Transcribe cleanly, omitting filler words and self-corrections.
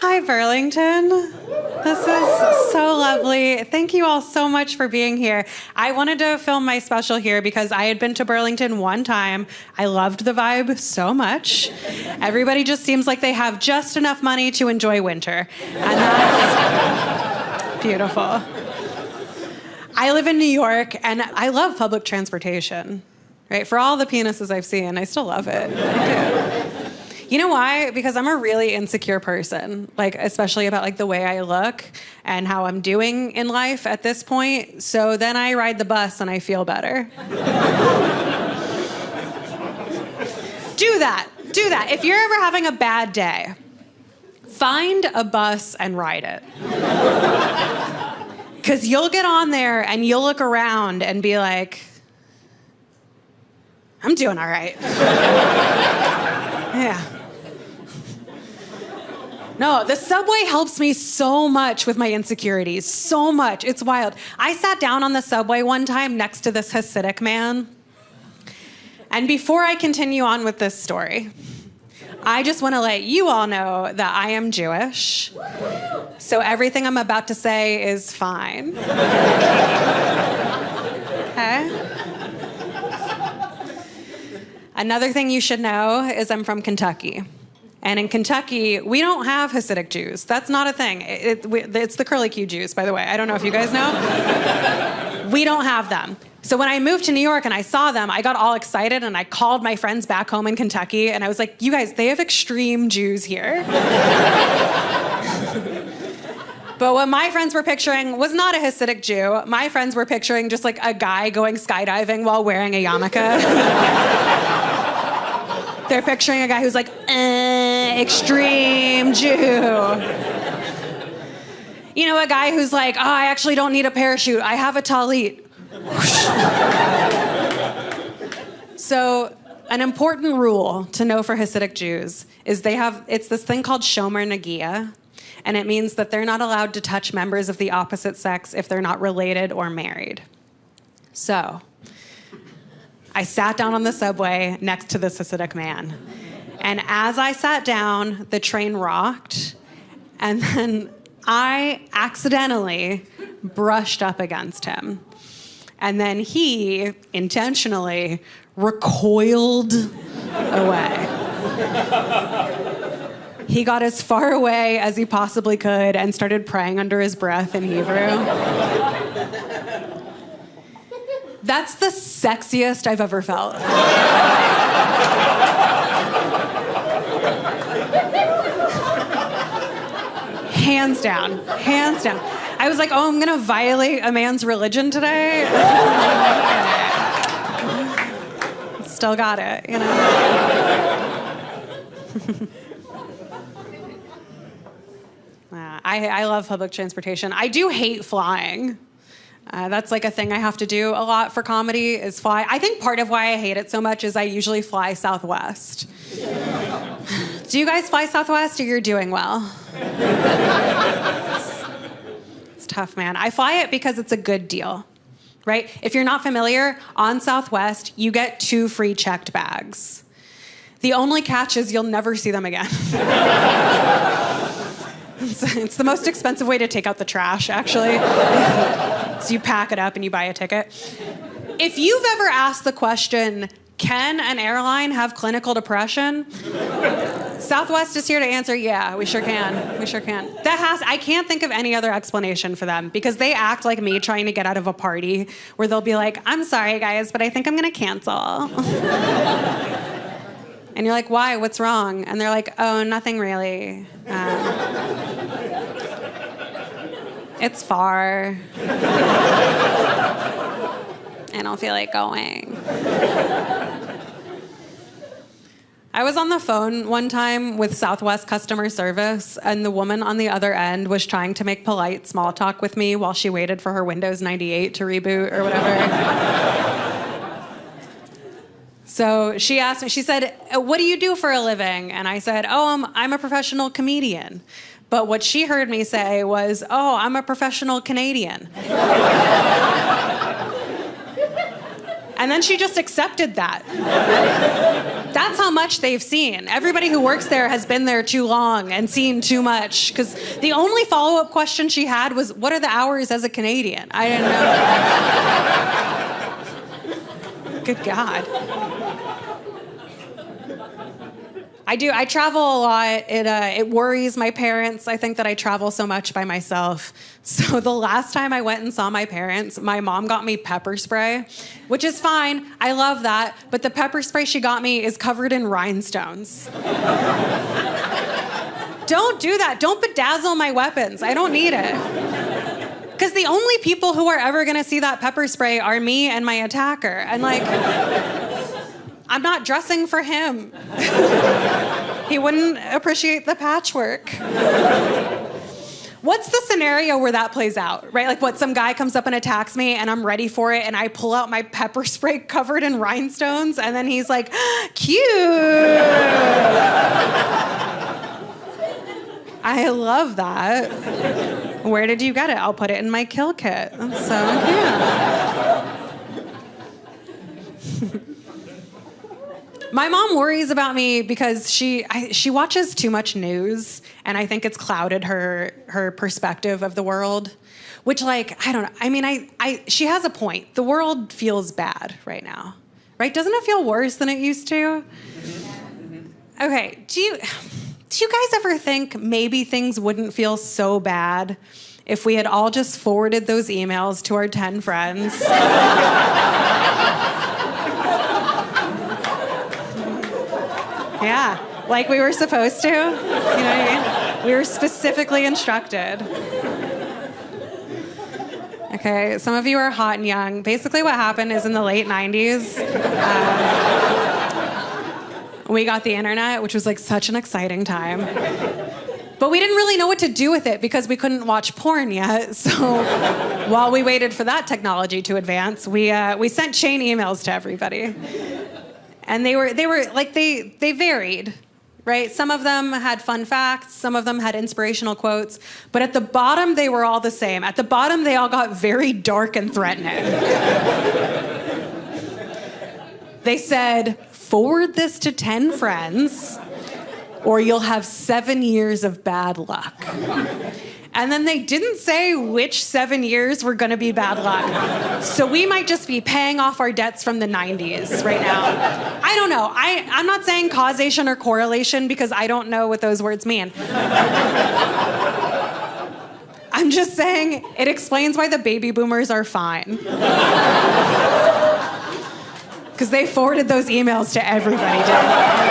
Hi, Burlington. This is so lovely. Thank you all so much for being here. I wanted to film my special here because I had been to Burlington one time. I loved the vibe so much. Everybody just seems like they have just enough money to enjoy winter. And that's beautiful. I live in New York, and I love public transportation. Right? For all the penises I've seen, I still love it. I do. You know why? Because I'm a really insecure person, like especially about like the way I look and how I'm doing in life at this point. So then I ride the bus and I feel better. Do that. Do that. If you're ever having a bad day, find a bus and ride it. Because you'll get on there and you'll look around and be like, I'm doing all right. Yeah. No, the subway helps me so much with my insecurities. So much. It's wild. I sat down on the subway one time next to this Hasidic man. And before I continue on with this story, I just want to let you all know that I am Jewish. So everything I'm about to say is fine. Okay? Another thing you should know is I'm from Kentucky. And in Kentucky, we don't have Hasidic Jews. That's not a thing. It's the curly Q Jews, by the way. I don't know if you guys know. We don't have them. So when I moved to New York and I saw them, I got all excited and I called my friends back home in Kentucky and I was like, you guys, they have extreme Jews here. But what my friends were picturing was not a Hasidic Jew. My friends were picturing just like a guy going skydiving while wearing a yarmulke. They're picturing a guy who's like, extreme Jew. You know, a guy who's like, oh, I actually don't need a parachute. I have a talit. So an important rule to know for Hasidic Jews is it's this thing called shomer nagia, and it means that they're not allowed to touch members of the opposite sex if they're not related or married. So I sat down on the subway next to this Hasidic man. And as I sat down, the train rocked, and then I accidentally brushed up against him. And then he intentionally recoiled away. He got as far away as he possibly could and started praying under his breath in Hebrew. That's the sexiest I've ever felt. Hands down, hands down. I was like, oh, I'm gonna violate a man's religion today. Still got it, you know? I love public transportation. I do hate flying. That's like a thing I have to do a lot for comedy is fly. I think part of why I hate it so much is I usually fly Southwest. Do you guys fly Southwest or you're doing well? It's tough, man. I fly it because it's a good deal, right? If you're not familiar, on Southwest, you get 2 free checked bags. The only catch is you'll never see them again. It's the most expensive way to take out the trash, actually. So you pack it up and you buy a ticket. If you've ever asked the question, can an airline have clinical depression? Southwest is here to answer, yeah, we sure can. We sure can. I can't think of any other explanation for them because they act like me trying to get out of a party where they'll be like, I'm sorry, guys, but I think I'm going to cancel. And you're like, why? What's wrong? And they're like, oh, nothing really. It's far. I don't feel like going. I was on the phone one time with Southwest customer service, and the woman on the other end was trying to make polite small talk with me while she waited for her Windows 98 to reboot or whatever. So she asked me, she said, what do you do for a living? And I said, oh, I'm a professional comedian. But what she heard me say was, oh, I'm a professional Canadian. And then she just accepted that. That's how much they've seen. Everybody who works there has been there too long and seen too much. Because the only follow-up question she had was, what are the hours as a Canadian? I didn't know. Good God. I travel a lot. It worries my parents. I think that I travel so much by myself. So the last time I went and saw my parents, my mom got me pepper spray, which is fine. I love that. But the pepper spray she got me is covered in rhinestones. Don't do that. Don't bedazzle my weapons. I don't need it. Because the only people who are ever going to see that pepper spray are me and my attacker. And like, I'm not dressing for him. He wouldn't appreciate the patchwork. What's the scenario where that plays out, right? Like what, some guy comes up and attacks me and I'm ready for it and I pull out my pepper spray covered in rhinestones and then he's like, cute. I love that. Where did you get it? I'll put it in my kill kit. That's so cute. My mom worries about me because she watches too much news, and I think it's clouded her perspective of the world. Which, like, I don't know. I mean, she has a point. The world feels bad right now, right? Doesn't it feel worse than it used to? Okay. Do you guys ever think maybe things wouldn't feel so bad if we had all just forwarded those emails to our 10 friends? Yeah, like we were supposed to. You know what I mean? We were specifically instructed. Okay, some of you are hot and young. Basically what happened is in the late 90s, we got the internet, which was like such an exciting time. But we didn't really know what to do with it because we couldn't watch porn yet. So while we waited for that technology to advance, we sent chain emails to everybody. And they varied, right? Some of them had fun facts, some of them had inspirational quotes, but at the bottom, they were all the same. At the bottom, they all got very dark and threatening. They said, forward this to 10 friends, or you'll have 7 years of bad luck. And then they didn't say which 7 years were gonna be bad luck. So we might just be paying off our debts from the 90s right now. I don't know. I'm not saying causation or correlation because I don't know what those words mean. I'm just saying it explains why the baby boomers are fine. Because they forwarded those emails to everybody, didn't they?